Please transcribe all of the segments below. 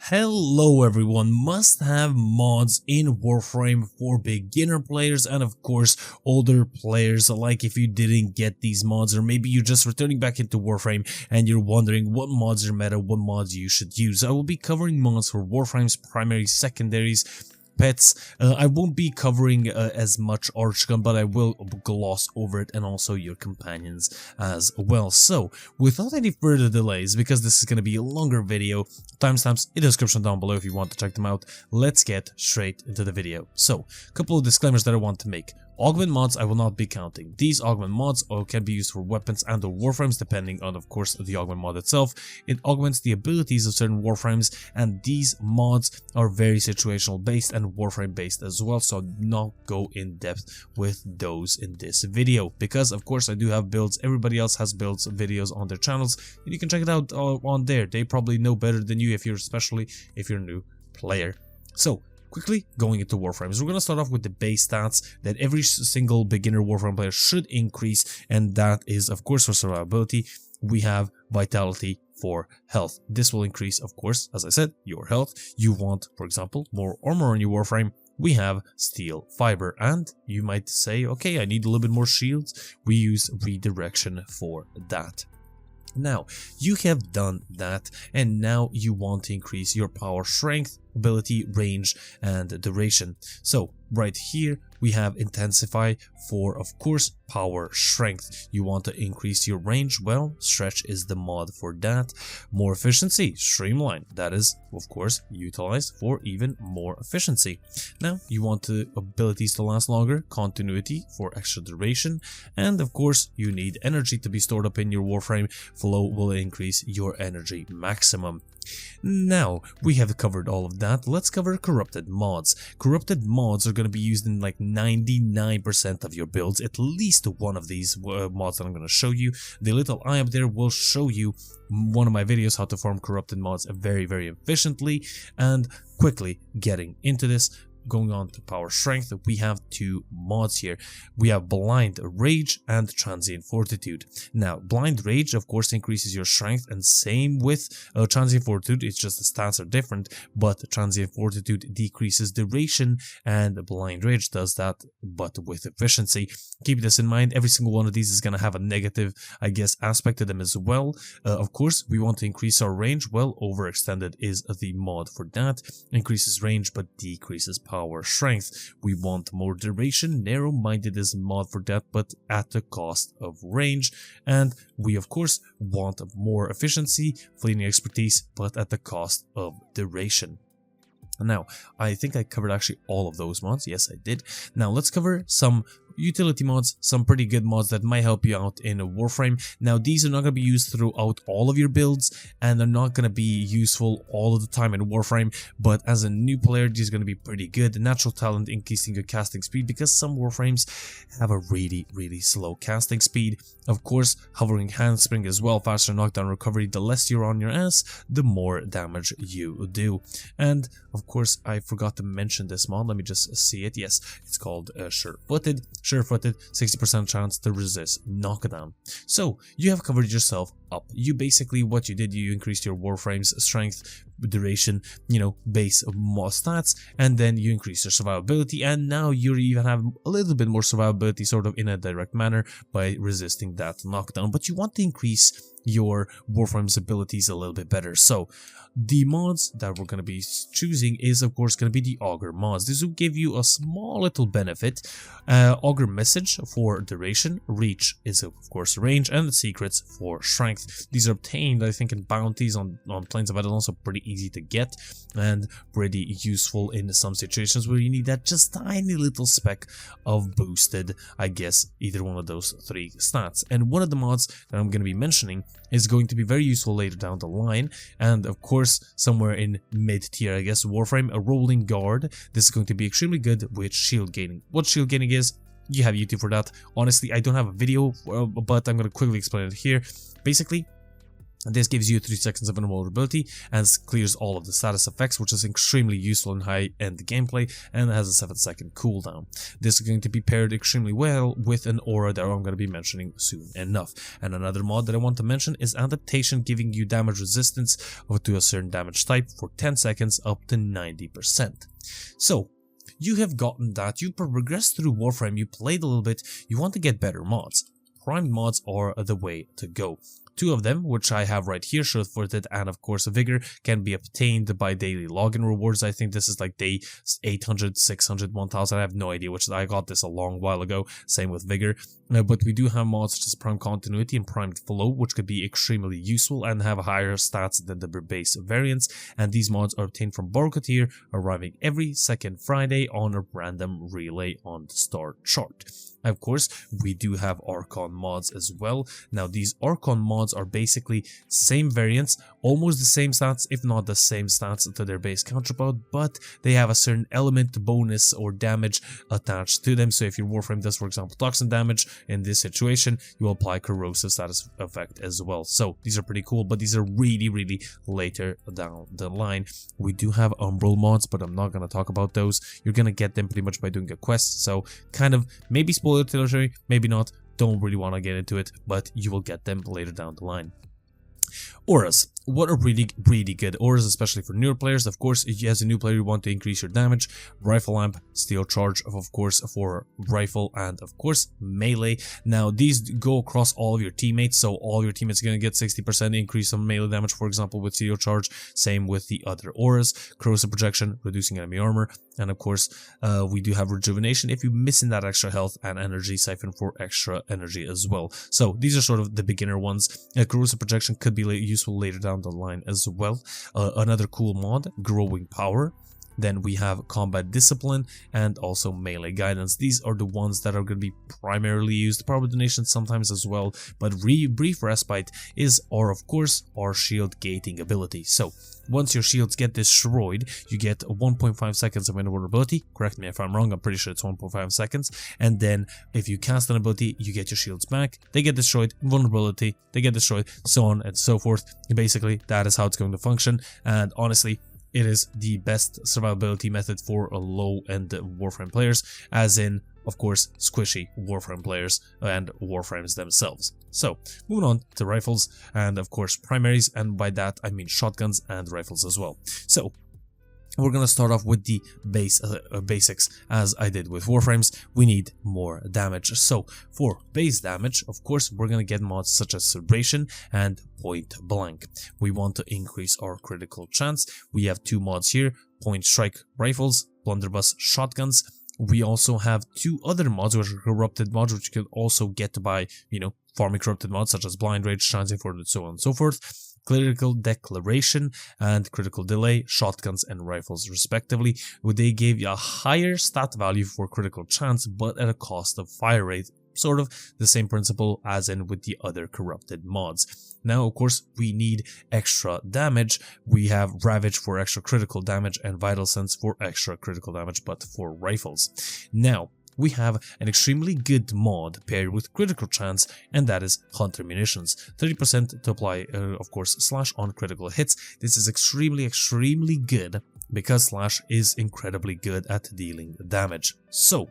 Hello everyone, must-have mods in Warframe for beginner players and of course older players alike. If you didn't get these mods, or maybe you're just returning back into Warframe and you're wondering what mods are meta, what mods you should use. I will be covering mods for Warframe's primaries, secondaries, pets. I won't be covering as much Archgun, but I will gloss over it, and also your companions as well. So without any further delays, because this is going to be a longer video, timestamps in the description down below if you want to check them out. Let's get straight into the video. So a couple of disclaimers that I want to make. Augment mods I will not be counting. These augment mods can be used for weapons and or warframes depending on, of course, the augment mod itself. It augments the abilities of certain warframes, and these mods are very situational based and warframe based as well, so I'll not go in depth with those in this video because of course I do have builds. Everybody else has builds videos on their channels and you can check it out on there. They probably know better than you, especially if you're a new player. So quickly going into Warframes, we're going to start off with the base stats that every single beginner Warframe player should increase, and that is of course for survivability. We have vitality for health. This will increase, of course, as I said, your health. You want, for example, more armor on your Warframe. We have steel fiber, and you might say, okay, I need a little bit more shields. We use redirection for that. Now, you have done that, and now you want to increase your power, strength, ability, range, and duration. So right here we have intensify for, of course, power, strength. You want to increase your range, well, stretch is the mod for that. More efficiency, streamline, that is of course utilized for even more efficiency. Now you want the abilities to last longer, continuity for extra duration, and of course you need energy to be stored up in your Warframe. Flow will increase your energy maximum. Now we have covered all of that. Let's cover corrupted mods. Corrupted mods are going to be used in like 99% of your builds. At least one of these mods that I'm going to show you. The little eye up there will show you one of my videos how to farm corrupted mods very efficiently. And quickly getting into this, going on to power strength, we have two mods here. We have blind rage and transient fortitude. Now blind rage of course increases your strength, and same with transient fortitude. It's just the stats are different, but transient fortitude decreases duration and blind rage does that, but with efficiency. Keep this in mind. Every single one of these is going to have a negative, I guess, aspect to them as well. Of course we want to increase our range. Well, overextended is the mod for that. Increases range but decreases power strength. We want more duration. Narrow-minded is a mod for that, but at the cost of range. And we of course want more efficiency, fleeting expertise, but at the cost of duration. Now, I think I covered actually all of those mods. Yes, I did. Now let's cover some utility mods, some pretty good mods that might help you out in a Warframe. Now these are not going to be used throughout all of your builds, and they're not going to be useful all of the time in Warframe, but as a new player these are going to be pretty good. Natural talent, increasing your casting speed, because some Warframes have a really slow casting speed. Of course, hovering handspring as well, faster knockdown recovery. The less you're on your ass, the more damage you do. And of course I forgot to mention this mod, let me just see it. Yes, it's called sure-footed. Sure-footed, 60% chance to resist knockdown. So you have covered yourself up. You basically, what you did, you increased your Warframe's strength, duration, base mod stats, and then you increase your survivability, and now you even have a little bit more survivability sort of in a direct manner by resisting that knockdown. But you want to increase your Warframe's abilities a little bit better. So the mods that we're going to be choosing is of course going to be the Augur mods. This will give you a small little benefit. Augur message for duration, reach is of course range, and the secrets for strength. These are obtained I think in bounties on Plains of Adalon, so pretty easy to get and pretty useful in some situations where you need that just tiny little speck of boosted, I guess, either one of those three stats. And one of the mods that I'm going to be mentioning is going to be very useful later down the line, and of course somewhere in mid-tier, I guess, Warframe, a rolling guard. This is going to be extremely good with shield gaining. What shield gaining is, you have YouTube for that. Honestly, I don't have a video, but I'm going to quickly explain it here. Basically, This gives you 3 seconds of invulnerability and clears all of the status effects, which is extremely useful in high-end gameplay, and it has a 7-second cooldown. This is going to be paired extremely well with an aura that I'm going to be mentioning soon enough. And another mod that I want to mention is Adaptation, giving you damage resistance to a certain damage type for 10 seconds up to 90%. So, you have gotten that, you progressed through Warframe, you played a little bit, you want to get better mods. Primed mods are the way to go. 2 of them, which I have right here, Sure-Footed and of course Vigor, can be obtained by daily login rewards. I think this is like day 800, 600, 1000, I have no idea, which I got this a long while ago, same with Vigor. But we do have mods such as Prime Continuity and Primed Flow, which could be extremely useful and have higher stats than the base variants, and these mods are obtained from Borgatir, arriving every second Friday on a random relay on the star chart. Of course, we do have Archgun Mods as well. Now, these Archgun Mods are basically same variants, almost the same stats, if not the same stats to their base counterpart, but they have a certain element, bonus, or damage attached to them. So if your Warframe does, for example, toxin damage, in this situation, you will apply corrosive status effect as well. So these are pretty cool, but these are really later down the line. We do have Umbral Mods, but I'm not going to talk about those. You're going to get them pretty much by doing a quest. So kind of maybe spoiler territory, maybe not. Don't really want to get into it, but you will get them later down the line. Auras. What are really good auras, especially for newer players. Of course, if you as a new player you want to increase your damage, rifle lamp, steel charge, of course, for rifle, and of course melee. Now these go across all of your teammates, so all your teammates are going to get 60% increase on melee damage, for example, with steel charge. Same with the other auras. Corrosive projection, reducing enemy armor, and of course we do have rejuvenation if you're missing that extra health, and energy siphon for extra energy as well. So these are sort of the beginner ones. Corrosive projection could be useful later down the line as well. Another cool mod, growing power. Then we have combat discipline and also melee guidance. These are the ones that are going to be primarily used, power donation sometimes as well, but brief respite is of course our shield gating ability. So once your shields get destroyed, you get 1.5 seconds of invulnerability. Correct me if I'm wrong, I'm pretty sure it's 1.5 seconds. And then if you cast an ability, you get your shields back. They get destroyed, vulnerability, they get destroyed, so on and so forth. Basically, that is how it's going to function. And honestly, it is the best survivability method for low-end Warframe players, as in, of course, squishy Warframe players and Warframes themselves. So, moving on to rifles and, of course, primaries, and by that I mean shotguns and rifles as well. So, we're going to start off with the basics, as I did with Warframes. We need more damage. So for base damage, of course, we're going to get mods such as Cerebration and Point Blank. We want to increase our critical chance. We have 2 mods here, Point Strike rifles, Blunderbuss shotguns. We also have 2 other mods, which are corrupted mods, which you can also get by, farming corrupted mods such as Blind Rage, Transformed, and so on and so forth. Critical Declaration and Critical Delay, shotguns and rifles respectively. They gave you a higher stat value for critical chance, but at a cost of fire rate. Sort of the same principle as in with the other corrupted mods. Now, of course, we need extra damage. We have Ravage for extra critical damage and Vital Sense for extra critical damage, but for rifles. Now, we have an extremely good mod paired with critical chance, and that is Hunter Munitions. 30% to apply, of course, slash on critical hits. This is extremely good because slash is incredibly good at dealing damage. So,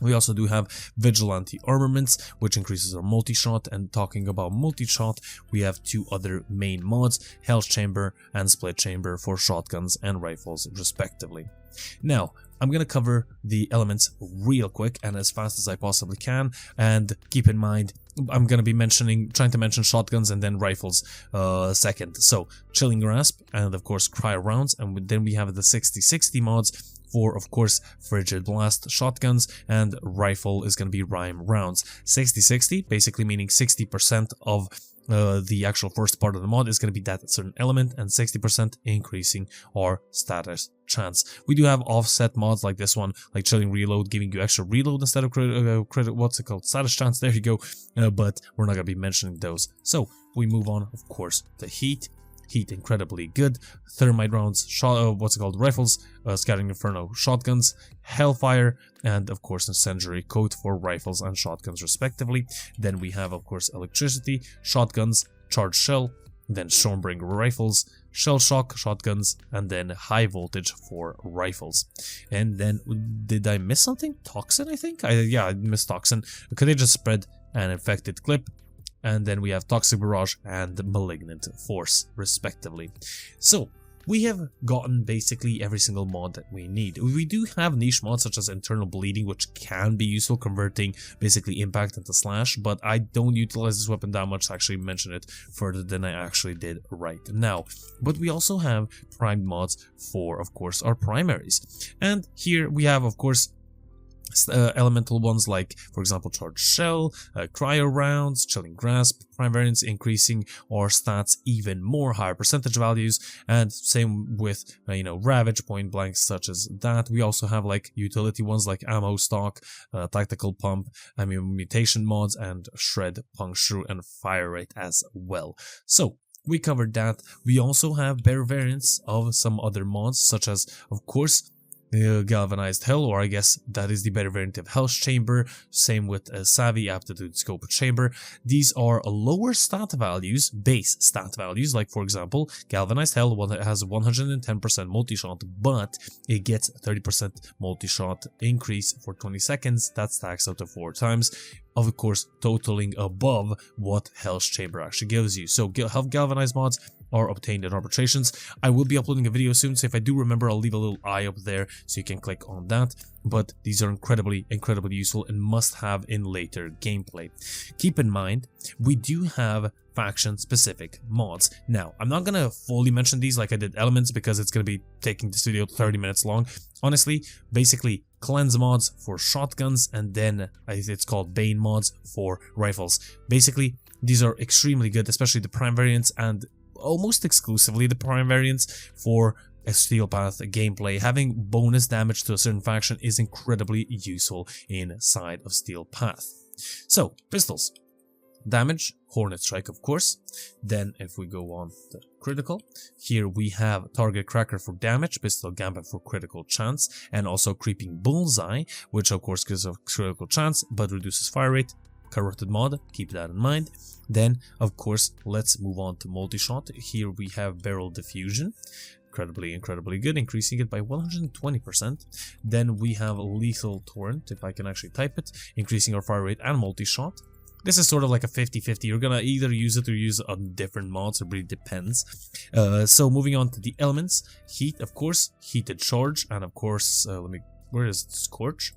we also do have Vigilante Armaments, which increases our multi-shot, and talking about multi-shot, we have 2 other main mods, Hell's Chamber and Split Chamber for shotguns and rifles respectively. Now, I'm going to cover the elements real quick and as fast as I possibly can, and keep in mind, I'm going to be trying to mention shotguns and then rifles second. So, Chilling Grasp and of course Cryo Rounds, and then we have the 60-60 mods for, of course, Frigid Blast shotguns, and rifle is going to be Rime Rounds. 60-60, basically meaning 60% of the actual first part of the mod is going to be that certain element, and 60% increasing our status chance. We do have offset mods like this one, like Chilling Reload, giving you extra reload instead of status chance, there you go, but we're not going to be mentioning those. So we move on, of course, to Heat. Heat incredibly good. Thermite rounds, rifles, Scattering Inferno shotguns, Hellfire, and of course Incendiary Coat for rifles and shotguns respectively. Then we have, of course, Electricity, shotguns, Charged Shell, then Stormbringer rifles, shell shock shotguns, and then high voltage for rifles. And then, did I miss something? Toxin, I think? Yeah, I missed Toxin. Contagious spread and infected clip. And then we have Toxic Barrage and Malignant Force, respectively. So, we have gotten basically every single mod that we need. We do have niche mods such as Internal Bleeding, which can be useful, converting basically impact into slash, but I don't utilize this weapon that much to actually mention it further than I actually did right now. But we also have primed mods for, of course, our primaries. And here we have, of course, elemental ones like, for example, Charged Shell, Cryo Rounds, Chilling Grasp, Prime variants increasing our stats even more, higher percentage values, and same with, Ravage, Point Blank, such as that. We also have like utility ones like Ammo Stock, Tactical Pump, Mutation mods, and Shred, Puncture, and Fire Rate as well. So, we covered that. We also have better variants of some other mods, such as, of course, Galvanized Hell, or I guess that is the better variant of Hell's Chamber. Same with Savvy, Aptitude, Scope Chamber. These are lower stat values, base stat values, like for example, Galvanized Hell has 110% multi-shot, but it gets 30% multi-shot increase for 20 seconds. That stacks up to 4 times. Of course, totaling above what Hell's Chamber actually gives you. So, Galvanized mods are obtained in arbitrations. I will be uploading a video soon, so if I do remember, I'll leave a little eye up there so you can click on that. But these are incredibly useful and must have in later gameplay. Keep in mind, we do have faction-specific mods. Now, I'm not gonna fully mention these like I did elements because it's gonna be taking this video 30 minutes long. Honestly, basically, cleanse mods for shotguns, and then it's called Bane mods for rifles. Basically, these are extremely good, especially the prime variants and almost exclusively the prime variants for a Steel Path gameplay. Having bonus damage to a certain faction is incredibly useful inside of Steel Path. So, pistols. Damage, Hornet Strike of course. Then if we go on to critical, here we have Target Cracker for damage, Pistol Gambit for critical chance, and also Creeping Bullseye, which of course gives a critical chance but reduces fire rate. Corrupted mod, keep that in mind. Then, of course, let's move on to multi-shot. Here we have Barrel Diffusion, incredibly good, increasing it by 120%. Then we have Lethal Torrent, if I can actually type it, increasing our fire rate and multi-shot. This is sort of like a 50-50. You're gonna either use it or use it on different mods, it really depends. So moving on to the elements, Heat, of course, Heated Charge, and of course, where is it? Scorch?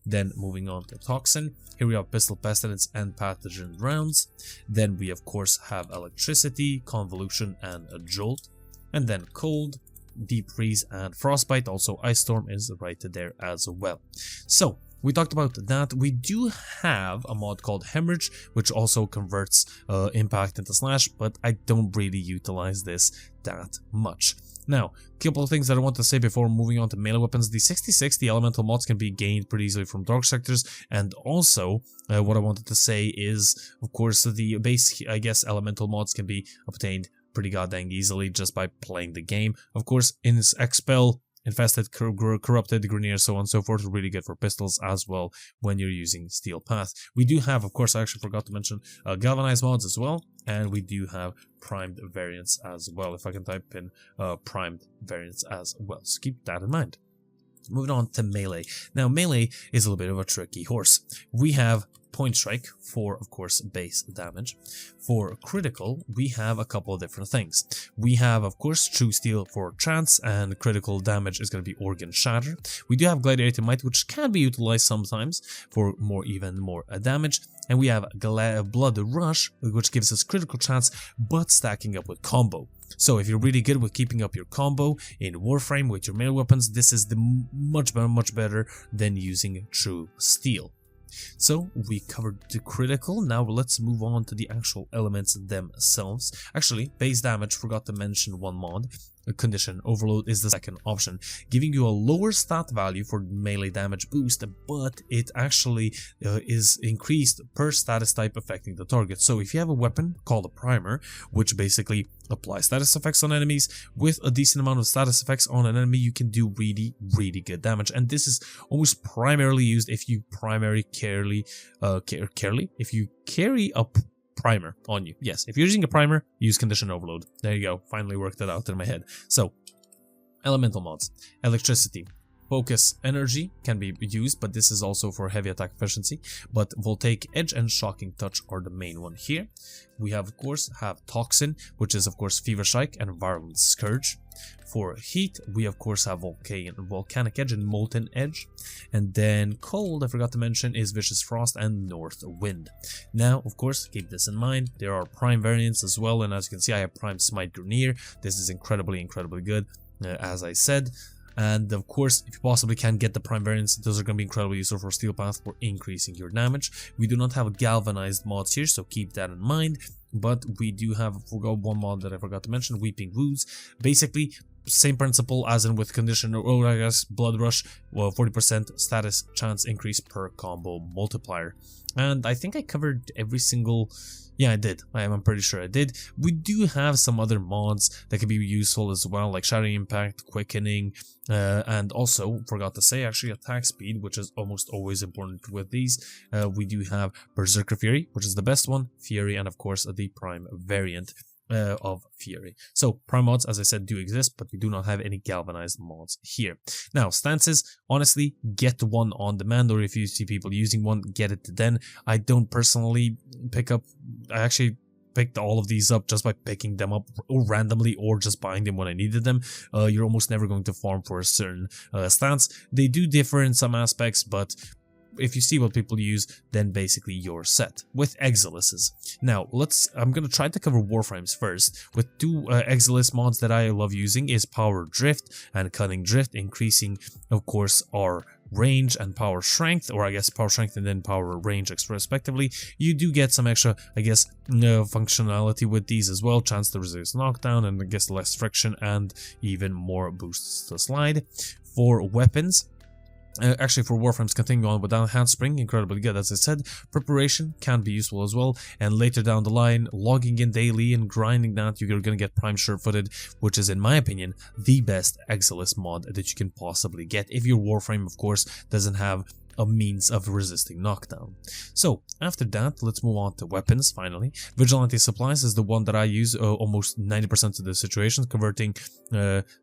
Then moving on to Toxin, here we have Pistol Pestilence and Pathogen Rounds. Then we of course have Electricity, Convolution, and a Jolt. And then Cold, Deep Freeze, and Frostbite. Also Ice Storm is right there as well. So, we talked about that. We do have a mod called Hemorrhage, which also converts impact into slash, but I don't really utilize this that much. Now, a couple of things that I want to say before moving on to melee weapons. The 60/60 elemental mods can be gained pretty easily from dark sectors, and also what I wanted to say is, of course, the base, I guess, elemental mods can be obtained pretty goddamn easily just by playing the game. Of course, in this Expel, Infested, Corrupted, Grenier, so on and so forth, are really good for pistols as well when you're using Steel Path. We do have, of course, I actually forgot to mention Galvanized mods as well, and we do have primed variants as well, if I can type in primed variants as well, so keep that in mind. Moving on to melee. Now, melee is a little bit of a tricky horse. We have Point Strike for, of course, base damage. For critical, we have a couple of different things. We have, of course, True Steel for chance, and critical damage is going to be Organ Shatter. We do have Gladiator Might, which can be utilized sometimes for even more damage. And we have Blood Rush, which gives us critical chance, but stacking up with combo. So if you're really good with keeping up your combo in Warframe with your melee weapons, this is the much better than using True Steel. So we covered the critical. Now let's move on to the actual elements themselves. Actually, base damage, forgot to mention one mod. Condition Overload is the second option, giving you a lower stat value for melee damage boost, but it actually is increased per status type affecting the target. So if you have a weapon called a Primer, which basically applies status effects on enemies, with a decent amount of status effects on an enemy, you can do really good damage. And this is almost primarily used if you if you carry a primer on you. Yes, if you're using a primer, use condition overload. There you go. Finally worked it out in my head. So, elemental mods. Electricity. Focus energy can be used, but this is also for heavy attack efficiency. But Voltaic Edge and Shocking Touch are the main one here. We have, of course, Toxin, which is, of course, Fever Strike and Virulent Scourge. For heat, we, of course, have Volcanic Edge and Molten Edge. And then cold, I forgot to mention, is Vicious Frost and North Wind. Now, of course, keep this in mind. There are prime variants as well. And as you can see, I have Prime Smite Grenier. This is incredibly good, as I said. And of course, if you possibly can get the prime variants, those are going to be incredibly useful for Steel Path for increasing your damage. We do not have galvanized mods here, so keep that in mind. But we do have one mod that I forgot to mention, Weeping Wounds. Basically, same principle as in with condition, or I guess Blood Rush, 40% status chance increase per combo multiplier. And I think I covered every single... Yeah, I did. I'm pretty sure I did. We do have some other mods that can be useful as well, like Shattering Impact, Quickening, and also, forgot to say, actually attack speed, which is almost always important with these. We do have Berserker Fury, which is the best one, Fury, and of course the Prime variant of Fury. So prime mods, as I said, do exist, but we do not have any galvanized mods here. Now, stances, honestly, get one on demand, or if you see people using one, get it then. I don't personally pick up, I actually picked all of these up just by picking them up or randomly, or just buying them when I needed them. You're almost never going to farm for a certain stance. They do differ in some aspects, but if you see what people use, then basically you're set with Exiluses. Now, I'm going to try to cover Warframes first. With two Exilus mods that I love using is Power Drift and Cunning Drift, increasing, of course, our range and power strength, or I guess power strength and then power range respectively. You do get some extra, I guess, functionality with these as well, chance to resist knockdown, and I guess less friction and even more boosts to slide. For weapons, actually, for Warframes, continuing on with Handspring, incredibly good, as I said. Preparation can be useful as well, and later down the line, logging in daily and grinding that, you're going to get Prime Sure-Footed, which is, in my opinion, the best Exilus mod that you can possibly get, if your Warframe, of course, doesn't have a means of resisting knockdown. So after that, let's move on to weapons. Finally, Vigilante Supplies is the one that I use almost 90% of the situations, converting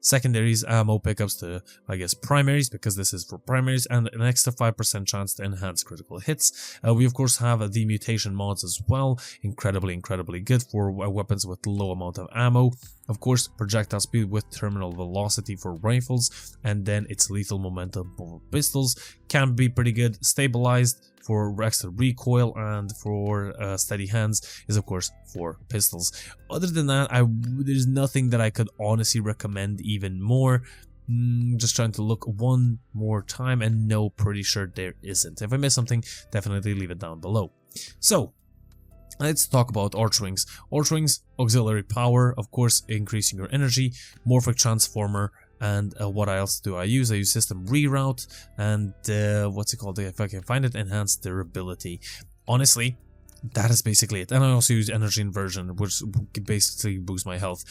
secondaries ammo pickups to, I guess, primaries, because this is for primaries, and an extra 5% chance to enhance critical hits. We of course have the mutation mods as well, incredibly good for weapons with low amount of ammo. Of course, projectile speed with terminal velocity for rifles, and then its lethal momentum for pistols can be pretty good. Stabilized for extra recoil, and for steady hands is of course for pistols. Other than that, there's nothing that I could honestly recommend even more. Just trying to look one more time, and no, pretty sure there isn't. If I miss something, definitely leave it down below. So let's talk about Archwings. Archwings, auxiliary power, of course, increasing your energy, morphic transformer, and what else do I use? I use system reroute, and what's it called, if I can find it, enhanced durability. Honestly, that is basically it. And I also use energy inversion, which basically boosts my health.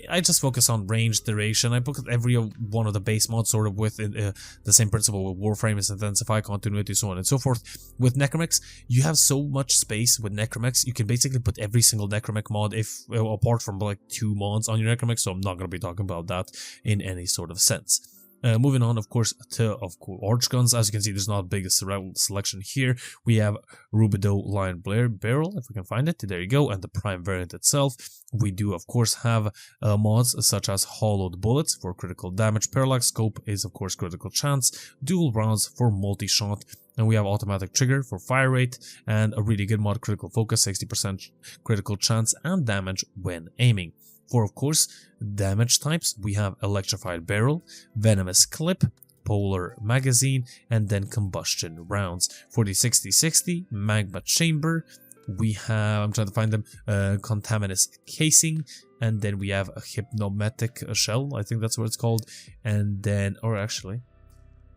I just focus on range, duration. I put every one of the base mods sort of with the same principle with Warframe, intensify, continuity, so on and so forth. With Nechramechs, you have so much space with Nechramechs. You can basically put every single Nechramech mod, apart from like 2 mods on your Nechramech, so I'm not going to be talking about that in any sort of sense. Moving on, of course, to Archguns. As you can see, there's not a big selection here. We have Rubidoux Lion Barrel, if we can find it. There you go. And the Prime variant itself. We do, of course, have mods such as Hollowed Bullets for critical damage. Parallax Scope is, of course, critical chance. Dual Rounds for multi-shot. And we have Automatic Trigger for fire rate. And a really good mod, Critical Focus, 60% critical chance and damage when aiming. For, of course, damage types, we have Electrified Barrel, Venomous Clip, Polar Magazine, and then Combustion Rounds. For the 60-60, Magma Chamber, we have, I'm trying to find them, Contaminous Casing, and then we have a Hypnomatic Shell, I think that's what it's called, and then, or actually,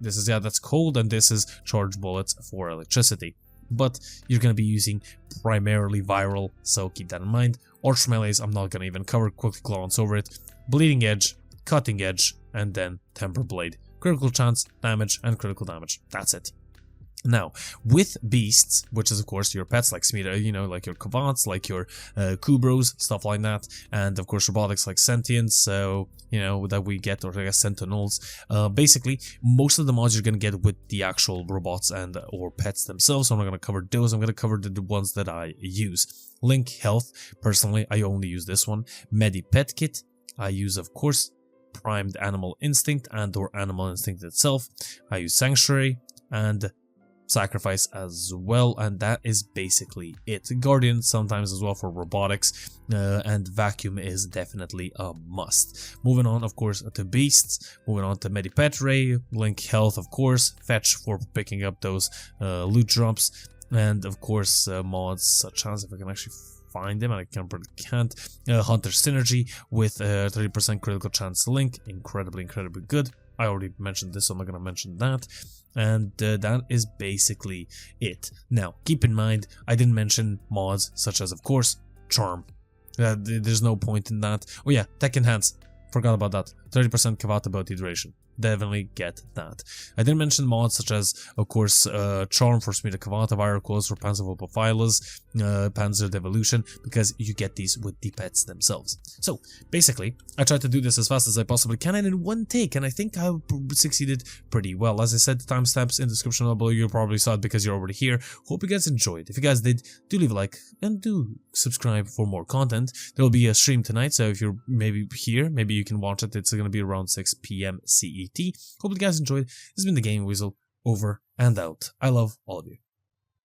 this is, yeah, that's cold, and this is Charged Bullets for electricity. But you're going to be using primarily viral, so keep that in mind. Arch melees, I'm not going to even cover, quickly glance over it. Bleeding Edge, Cutting Edge, and then Temper Blade. Critical chance, damage, and critical damage. That's it. Now, with beasts, which is of course your pets like Smita, you know, like your Kavats, like your Kubrows, stuff like that, and of course robotics like Sentience, so, you know, that we get, or I guess Sentinels. Basically, most of the mods you're going to get with the actual robots and or pets themselves, so I'm not going to cover those, I'm going to cover the ones that I use. Link Health, personally, I only use this one. Medi Pet Kit, I use, of course, Primed Animal Instinct and or Animal Instinct itself. I use Sanctuary, and Sacrifice as well, and that is basically it. Guardian sometimes as well for robotics, and Vacuum is definitely a must. Moving on, of course, to beasts, moving on to Medipet Ray, Link Health, of course, Fetch for picking up those loot drops, and of course mods such as, if I can actually find them, and I can't, Hunter Synergy with 30% critical chance Link, incredibly good. I already mentioned this, so I'm not going to mention that. And that is basically it. Now, keep in mind, I didn't mention mods such as, of course, Charm. There's no point in that. Oh yeah, Tech Enhance. Forgot about that. 30% Kavat ability duration. Definitely get that. I didn't mention mods such as, of course, Charm for Smita Kavata, Viracles for Panzervopophilas, Panzer Devolution, because you get these with the pets themselves. So, basically, I tried to do this as fast as I possibly can and in one take, and I think I succeeded pretty well. As I said, the timestamps in the description below, you probably saw it because you're already here. Hope you guys enjoyed. If you guys did, do leave a like and do subscribe for more content. There will be a stream tonight, so if you're maybe here, maybe you can watch it. It's going to be around 6 PM CET. Hope you guys enjoyed. This has been the Game Weasel, over and out. I love all of you.